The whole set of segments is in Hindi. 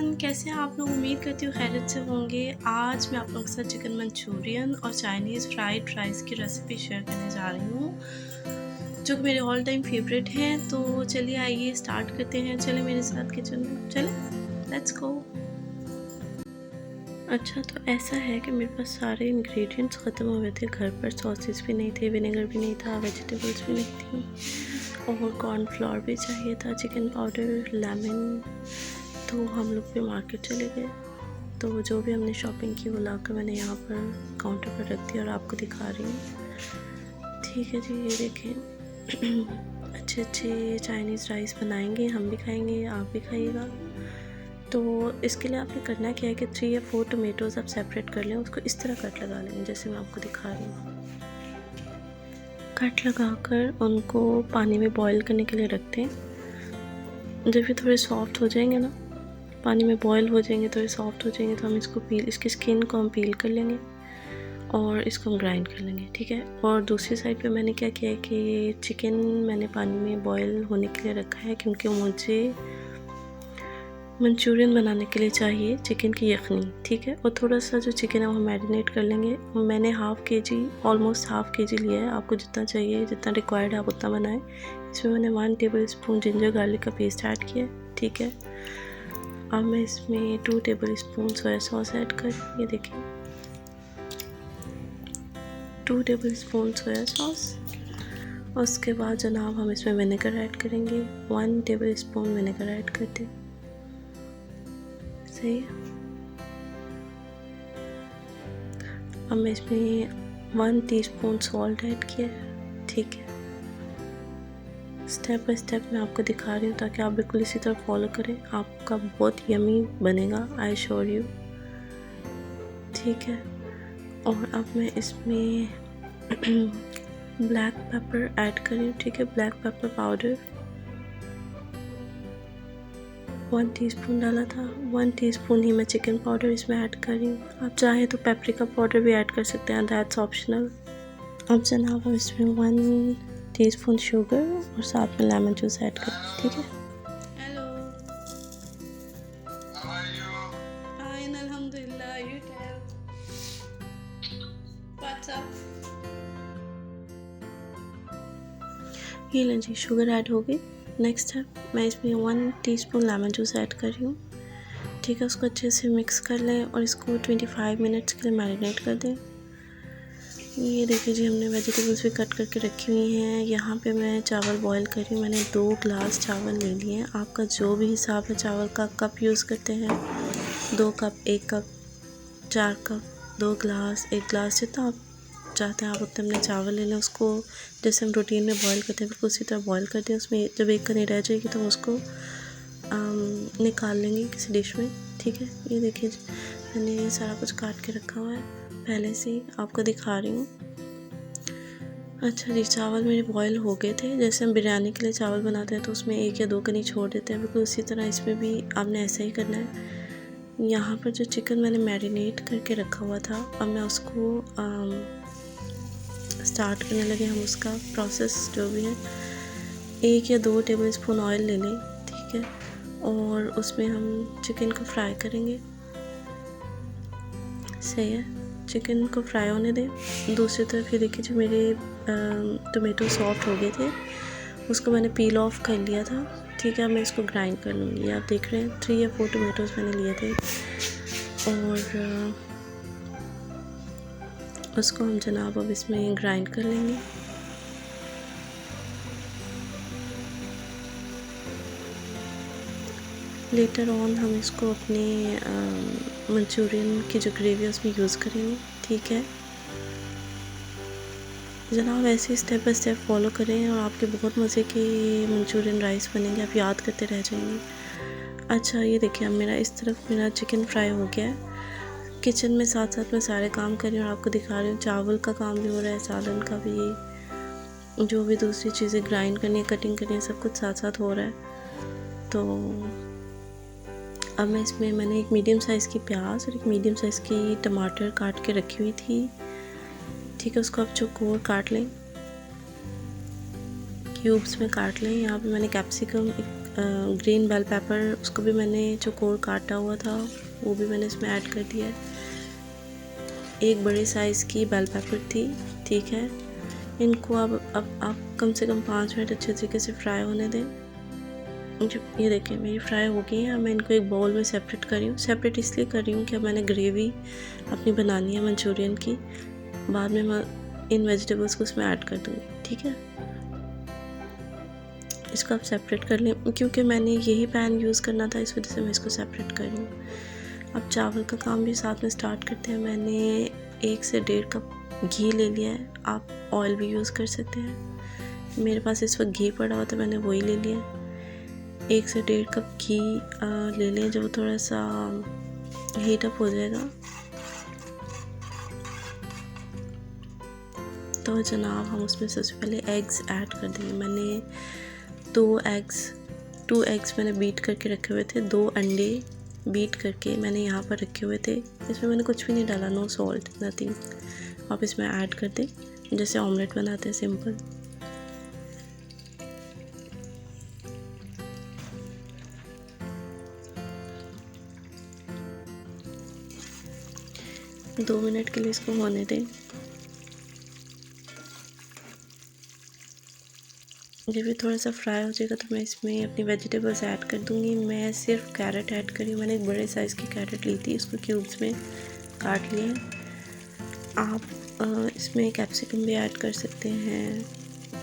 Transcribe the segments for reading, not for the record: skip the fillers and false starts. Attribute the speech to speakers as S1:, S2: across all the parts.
S1: एवरीवन, कैसे हैं आप लोग। उम्मीद करती हूँ खैरियत से होंगे। आज मैं आप लोगों के साथ चिकन मंचूरियन और चाइनीज़ फ्राइड राइस की रेसिपी शेयर करने जा रही हूँ, जो कि मेरे ऑल टाइम फेवरेट हैं। तो चलिए आइए स्टार्ट करते हैं। चले मेरे साथ किचन में, चले, लेट्स गो। अच्छा, तो ऐसा है कि मेरे पास सारे इंग्रेडिएंट्स ख़त्म हो गए थे घर पर। सॉसेस भी नहीं थे, विनेगर भी नहीं था, वेजिटेबल्स भी नहीं थी और कॉर्नफ्लोर भी चाहिए था, चिकन पाउडर, लेमन। तो हम लोग फिर मार्केट चले गए। तो जो भी हमने शॉपिंग की वो लाकर मैंने यहाँ पर काउंटर पर रख दिया और आपको दिखा रही हूँ। ठीक है जी, ये देखें। अच्छे अच्छे चाइनीज़ राइस बनाएंगे, हम भी खाएंगे, आप भी खाइएगा। तो इसके लिए आपने करना क्या है कि 3 या 4 टोमेटोज़ आप सेपरेट कर लें, उसको इस तरह कट लगा लेंगे जैसे मैं आपको दिखा रही हूँ। कट लगाकर उनको पानी में बॉईल करने के लिए रखते हैं। जब ये थोड़े सॉफ्ट हो जाएंगे ना, पानी में बॉईल हो जाएंगे, थोड़े सॉफ्ट हो जाएंगे, तो हम इसको इसकी स्किन को हम पील कर लेंगे और इसको हम ग्राइंड कर लेंगे। ठीक है। और दूसरी साइड पे मैंने क्या किया है कि चिकन मैंने पानी में बॉईल होने के लिए रखा है, क्योंकि मुझे मंचूरियन बनाने के लिए चाहिए चिकन की यखनी। ठीक है। और थोड़ा सा जो चिकन है वो हम मैरिनेट कर लेंगे। मैंने ऑलमोस्ट हाफ़ के जी लिया है। आपको जितना चाहिए, जितना रिक्वायर्ड है आप उतना बनाएं। इसमें मैंने 1 टेबल स्पून जिंजर गार्लिक का पेस्ट ऐड किया है। ठीक है। अब मैं इसमें 2 table spoon soya sauce add कर, ये देखिए 2 टेबल स्पून सोया सॉस। उसके बाद जनाब हम इसमें विनेगर ऐड करेंगे, 1 टेबल स्पून विनेगर ऐड करते हैं। सही है। अब मैं इसमें 1 टीस्पून सॉल्ट ऐड किया है। ठीक है। स्टेप बाय स्टेप मैं आपको दिखा रही हूँ ताकि आप बिल्कुल इसी तरह फॉलो करें। आपका बहुत यमी बनेगा, आई श्योर यू। ठीक है। और अब मैं इसमें ब्लैक पेपर ऐड कर रही हूँ। ठीक है। ब्लैक पेपर पाउडर 1 टीस्पून डाला था। 1 टीस्पून ही मैं चिकन पाउडर इसमें ऐड कर रही हूँ। आप चाहें तो पेपरिका पाउडर भी ऐड कर सकते हैं, दैट्स ऑप्शनल। अब जनाब हम इसमें 1 टीस्पून शुगर और साथ में लेमन जूस ऐड करें। ठीक है। Hello, how are you? Fine, अल्हम्दुलिल्लाह। You tell, what's up? ये लें जी, शुगर ऐड हो गई। नेक्स्ट है मैं इसमें 1 टीस्पून लेमन जूस ऐड कर रही हूँ। ठीक है। उसको अच्छे से मिक्स कर लें और इसको 25 मिनट्स के लिए मैरिनेट कर दें। ये देखिए जी, हमने वेजिटेबल्स भी कट करके रखी हुई हैं। यहाँ पे मैं चावल बॉईल कर रही हूँ। मैंने 2 ग्लास चावल ले लिए हैं। आपका जो भी हिसाब है चावल का, कप यूज़ करते हैं, 2 cup, 1 cup, 4 cup, 2 glass, 1 glass, जितना आप चाहते हैं आप उतने अपने चावल ले लें। उसको जैसे हम रूटीन में बॉईल करते हैं बिल्कुल उसी तरह बॉईल कर दें। उसमें जब एक कनी रह जाएगी तो हम उसको निकाल लेंगे किसी डिश में। ठीक है। ये देखिए मैंने ये सारा कुछ काट के रखा हुआ है पहले से ही, आपको दिखा रही हूँ। अच्छा जी, चावल मेरे बॉईल हो गए थे। जैसे हम बिरयानी के लिए चावल बनाते हैं तो उसमें 1 या 2 कनी छोड़ देते हैं, बिल्कुल उसी तरह इसमें भी आपने ऐसा ही करना है। यहाँ पर जो चिकन मैंने मैरिनेट करके रखा हुआ था, अब मैं उसको स्टार्ट करने लगे हम उसका प्रोसेस जो भी है। 1 या 2 टेबल स्पून ऑयल ले लें। ठीक है। और उसमें हम चिकन को फ्राई करेंगे। सही है। चिकन को फ्राई होने दें। दूसरी तरफ ये देखिए जो मेरे टोमेटो सॉफ्ट हो गए थे, उसको मैंने पील ऑफ कर लिया था। ठीक है। मैं इसको ग्राइंड कर लूँगी। आप देख रहे हैं 3 या 4 टोमेटोज़ मैंने लिए थे और उसको हम जनाब अब इसमें ग्राइंड कर लेंगे। लेटर ऑन हम इसको अपने मंचूरियन की जो ग्रेवी है उसमें यूज़ करेंगे। ठीक है जनाब, ऐसे स्टेप बाय स्टेप फॉलो करें और आपके बहुत मज़े के मंचूरियन राइस बनेंगे, आप याद करते रह जाएंगे। अच्छा, ये देखिए अब मेरा इस तरफ मेरा चिकन फ्राई हो गया है। किचन में साथ साथ मैं सारे काम कर रही हूँ और आपको दिखा रही हूँ। चावल का काम भी हो रहा है, सालन का भी, जो भी दूसरी चीज़ें ग्राइंड करनी है, कटिंग करनी है, सब कुछ साथ साथ हो रहा है। तो अब मैं इसमें मैंने एक मीडियम साइज़ की प्याज और एक मीडियम साइज़ की टमाटर काट के रखी हुई थी। ठीक है। उसको आप चौकोर काट लें। क्यूब्स में काट लें। यहाँ पे मैंने कैप्सिकम, ग्रीन बेल पेपर, उसको भी मैंने जो कोर काटा हुआ था वो भी मैंने इसमें ऐड कर दिया है। एक बड़े साइज़ की बेल पेपर थी, ठीक है। इनको अब आप कम से कम 5 मिनट अच्छे तरीके से फ्राई होने दें। ये देखिए मेरी फ्राई हो गई है। अब मैं इनको एक बाउल में सेपरेट कर रही हूँ। सेपरेट इसलिए कर रही हूँ कि अब मैंने ग्रेवी अपनी बनानी है मंचूरियन की, बाद में मैं इन वेजिटेबल्स को उसमें ऐड कर दूँगी, ठीक है। इसको आप सेपरेट कर लें, क्योंकि मैंने यही पैन यूज़ करना था, इस वजह से मैं इसको सेपरेट कर रही हूँ। अब चावल का काम भी साथ में स्टार्ट करते हैं। मैंने 1 से 1.5 कप घी ले लिया है, आप ऑयल भी यूज़ कर सकते हैं। मेरे पास इस वक्त घी पड़ा हुआ था, मैंने वही ले लिया। 1 से 1.5 कप घी ले लें। जब थोड़ा सा हीट अप हो जाएगा तो जनाब हम उसमें सबसे पहले एग्स ऐड कर देंगे। मैंने 2 एग्स मैंने बीट करके रखे हुए थे। 2 अंडे बीट करके मैंने यहाँ पर रखे हुए थे। इसमें मैंने कुछ भी नहीं डाला, नो सॉल्ट, नथिंग। आप इसमें ऐड कर दें जैसे ऑमलेट बनाते हैं, सिंपल। दो मिनट के लिए इसको होने दें। जब ये थोड़ा सा फ्राई हो जाएगा तो मैं इसमें अपनी वेजिटेबल्स ऐड कर दूँगी। मैं सिर्फ कैरेट ऐड करी। मैंने एक बड़े साइज़ की कैरेट ली थी, इसको क्यूब्स में काट लिए। आप इसमें कैप्सिकम भी ऐड कर सकते हैं,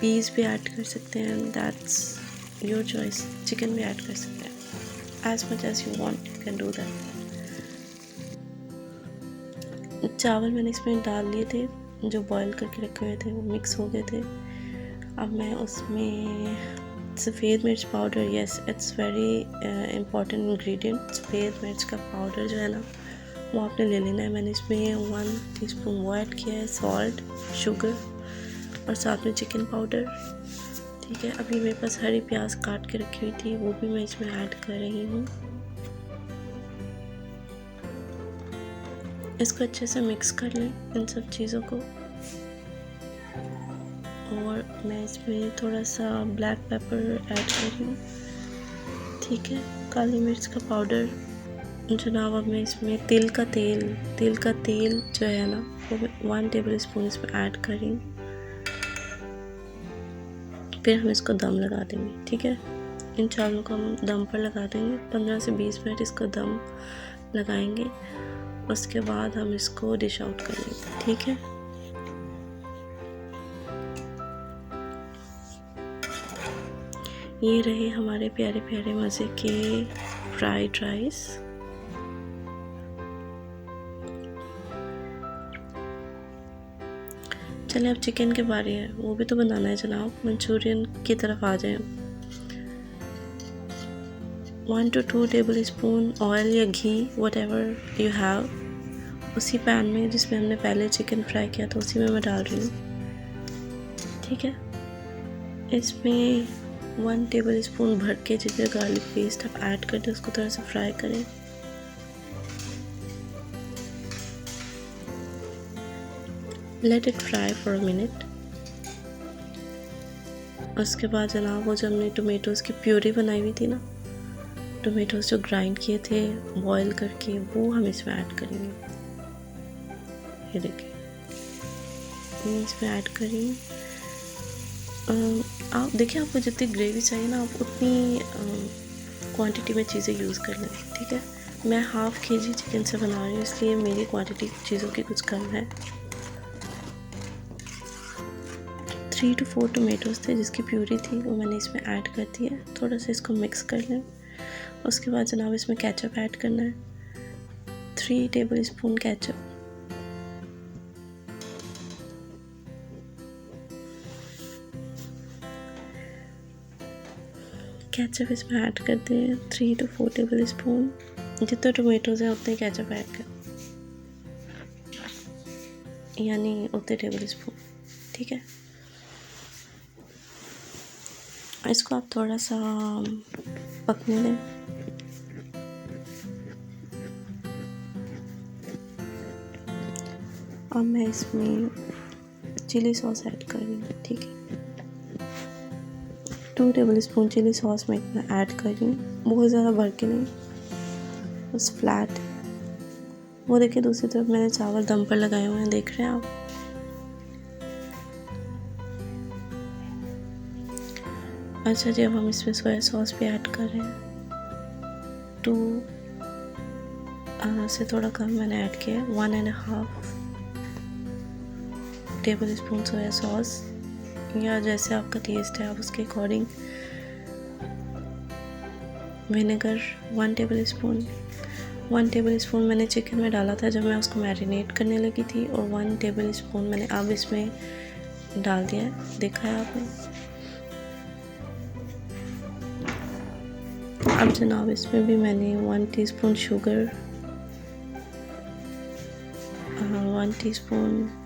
S1: पीस भी ऐड कर सकते हैं, दैट्स योर चॉइस। चिकन भी ऐड कर सकते हैं, as much as you want you can do that. चावल मैंने इसमें डाल लिए थे, जो बॉईल करके रखे हुए थे, वो मिक्स हो गए थे। अब मैं उसमें सफ़ेद मिर्च powder, yes it's very important ingredient. सफ़ेद मिर्च का पाउडर जो है ना, वो आपने ले लेना है। मैंने इसमें 1 टीस्पून वो ऐड किया है, सॉल्ट, शुगर और साथ में चिकन पाउडर, ठीक है। अभी मेरे पास हरी प्याज काट के रखी हुई थी, वो भी मैं इसमें ऐड कर रही हूँ। इसको अच्छे से मिक्स कर लें इन सब चीज़ों को। और मैं इसमें थोड़ा सा ब्लैक पेपर ऐड कर रही हूँ, ठीक है, काली मिर्च का पाउडर। जनाब अब मैं इसमें तिल का तेल जो है ना, वो मैं 1 टेबल स्पून इसमें ऐड कर रही हूँ। फिर हम इसको दम लगा देंगे, ठीक है। इन चावलों को हम दम पर लगा देंगे। 15 से 20 मिनट इसको दम लगाएंगे। उसके बाद हम इसको डिश आउट कर लेंगे, ठीक है। ये रहे हमारे प्यारे प्यारे मज़े के फ्राइड राइस। चले अब चिकन के बारे है, वो भी तो बनाना है जनाब। मंचूरियन की तरफ आ जाएं। 1 to 2 टेबल स्पून ऑयल या घी, वट एवर यू हैव, उसी पैन में जिसमें हमने पहले चिकन फ्राई किया था, उसी में मैं डाल रही हूँ, ठीक है। इसमें 1 टेबल स्पून भर के जिंजर गार्लिक पेस्ट आप ऐड कर दें, उसको थोड़ा सा फ्राई करें। Let it fry for a minute. उसके बाद जनाब वो जो हमने टोमेटोज़ की प्यूरी बनाई हुई थी ना, टोमेटोज़ जो ग्राइंड किए थे बॉईल करके, वो हम इसमें ऐड करेंगे। ये देखिए मैं इसमें ऐड करी। आप देखिए आपको जितनी ग्रेवी चाहिए ना, आप उतनी क्वांटिटी में चीज़ें यूज़ कर लें, ठीक है। मैं हाफ़ kg चिकन से बना रही हूँ, इसलिए मेरी क्वांटिटी चीज़ों की कुछ कम है। 3 to 4 टोमेटोज़ थे जिसकी प्यूरी थी, वो मैंने इसमें ऐड कर दी है। थोड़ा सा इसको मिक्स कर लें। उसके बाद जनाब इसमें केचप ऐड करना है, 3 टेबल स्पून केचप। केचप इसमें ऐड कर दें 3 to 4 टेबल स्पून। जितने टोमेटोज़ हैं उतने केचप ऐड कर, यानी उतने टेबल स्पून, ठीक है। इसको आप थोड़ा सा पकने दें। अब मैं इसमें चिली सॉस ऐड कर रही हूँ, ठीक है। 2 टेबल स्पून चिली सॉस मैं इतना ऐड कर रही हूँ, बहुत ज़्यादा भर के नहीं, बस फ्लैट। वो देखिए दूसरी तरफ मैंने चावल दम पर लगाए हुए हैं, देख रहे हैं आप। अच्छा जी, अब हम इसमें सोया सॉस भी ऐड कर रहे हैं। 2 से थोड़ा कम मैंने ऐड किया, 1.5 टेबल स्पून सोया सॉस, या जैसे आपका टेस्ट है आप उसके according. Vinegar 1 table spoon. 1 table spoon मैंने चिकन में डाला था जब मैं उसको मैरिनेट करने लगी थी, और 1 टेबल स्पून मैंने अब इसमें डाल दिया है, देखा है आपने। अब जनाब इसमें भी मैंने 1 teaspoon sugar,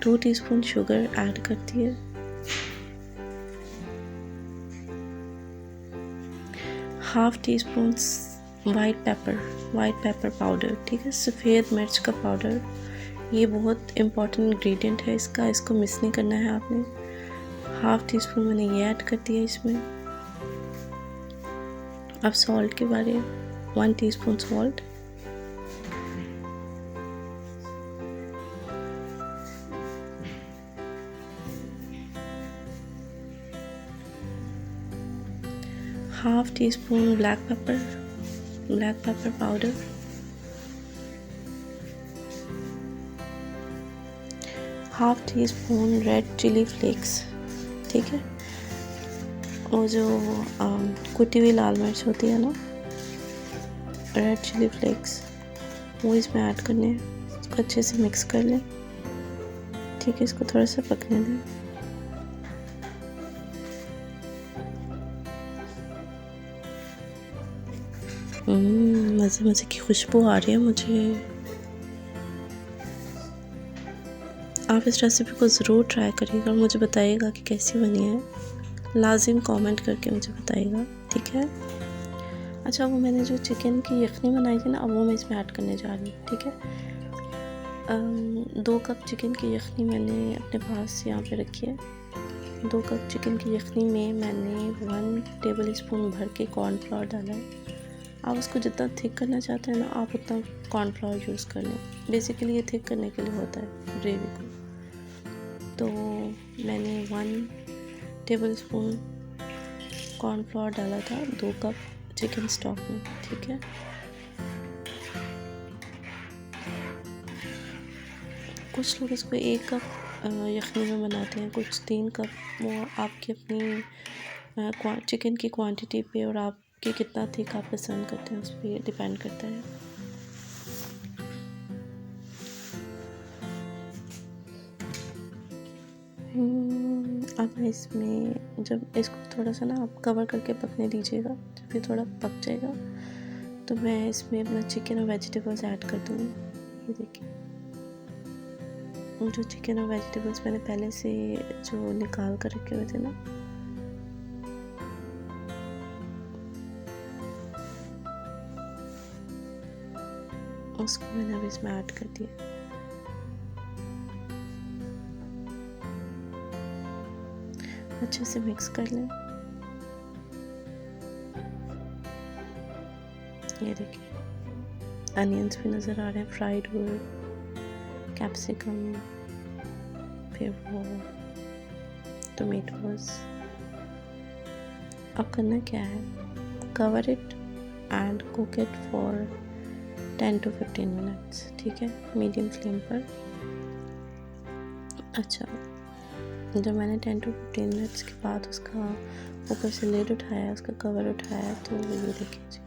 S1: 2 teaspoon sugar add कर दी है। Half tea spoon white pepper powder, ठीक है, सफ़ेद मिर्च का पाउडर। ये बहुत इम्पॉर्टेंट इंग्रेडिएंट है इसका, इसको मिस नहीं करना है आपने। हाफ टी स्पून मैंने ये ऐड कर दिया इसमें। अब सॉल्ट के बारे में, 1 teaspoon salt, half teaspoon black pepper powder, half teaspoon red chilli flakes, ठीक है। वो जो कुटी हुई लाल मिर्च होती है ना, रेड चिली फ्लेक्स, वो इसमें ऐड करने हैं। इसको अच्छे से मिक्स कर लें, ठीक है, इसको थोड़ा सा पकने दें। मज़े की खुशबू आ रही है मुझे। आप इस रेसिपी को ज़रूर ट्राई करिएगा और मुझे बताइएगा कि कैसी बनी है, लाजिम कमेंट करके मुझे बताइएगा, ठीक है। अच्छा, वो मैंने जो चिकन की यखनी बनाई थी ना, अब वो मैं इसमें ऐड करने जा रही हूँ, ठीक है। 2 कप चिकन की यखनी मैंने अपने पास यहाँ पे रखी है। 2 कप चिकन की यखनी में मैंने 1 टेबल स्पून भर के कॉर्नफ्लोर डाला है। आप उसको जितना थिक करना चाहते हैं ना, आप उतना कॉर्नफ्लोर यूज़ कर लें। बेसिकली ये थिक करने के लिए होता है ग्रेवी को। तो मैंने 1 टेबल स्पून कॉर्नफ्लोर डाला था 2 कप चिकन स्टॉक में, ठीक है। कुछ लोग इसको 1 कप यखनी में बनाते हैं, कुछ 3 कप। वो आपकी अपनी चिकन की क्वांटिटी पे और आपके कितना थिक आप पसंद करते हैं उस पर डिपेंड करता है। अब इसमें जब इसको थोड़ा सा ना आप कवर करके पकने दीजिएगा, जब ये थोड़ा पक जाएगा तो मैं इसमें अपना चिकन और वेजिटेबल्स ऐड कर दूँगी। ये देखिए, जो चिकन और वेजिटेबल्स मैंने पहले से जो निकाल कर रखे हुए थे ना, उसको मैंने अब इसमें ऐड कर दिया। अच्छे से मिक्स कर लें। ये देखिए, अनियंस भी नज़र आ रहे हैं फ्राइड हुए, कैप्सिकम, फिर वो टोमेटोज। अब करना क्या है, cover it and cook it for 10 to 15 minutes, ठीक है, मीडियम फ्लेम पर। अच्छा, जब मैंने 10 to 15 मिनट्स के बाद उसका ऊपर से लिड उठाया, उसका कवर उठाया, तो ये देखिए जी,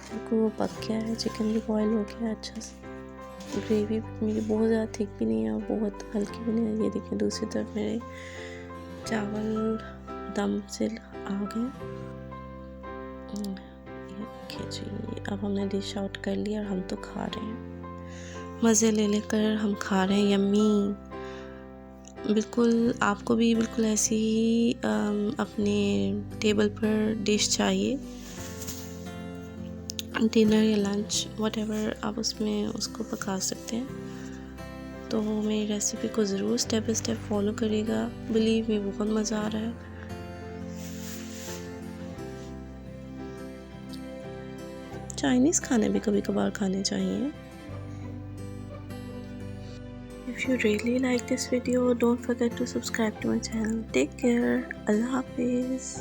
S1: बिल्कुल वो पक गया है, चिकन भी बॉयल हो गया अच्छा से। ग्रेवी मेरी बहुत ज़्यादा थिक भी नहीं है और बहुत हल्की भी नहीं है। ये देखिए, दूसरी तरफ मेरे चावल दम से आ गए। ये देखिए जी, अब हमने डिश आउट कर लिया और हम तो खा रहे हैं, मज़े ले लेकर हम खा रहे हैं। यम्मी। बिल्कुल आपको भी बिल्कुल ऐसी ही अपने टेबल पर डिश चाहिए, डिनर या लंच व्हाटएवर आप उसमें उसको पका सकते हैं। तो मेरी रेसिपी को ज़रूर स्टेप बाय स्टेप फॉलो करिएगा। बिलीव मी, बहुत मज़ा आ रहा है। चाइनीज़ खाने भी कभी कभार खाने चाहिए। If you really like this video, don't forget to subscribe to my channel. Take care. Allah Hafiz.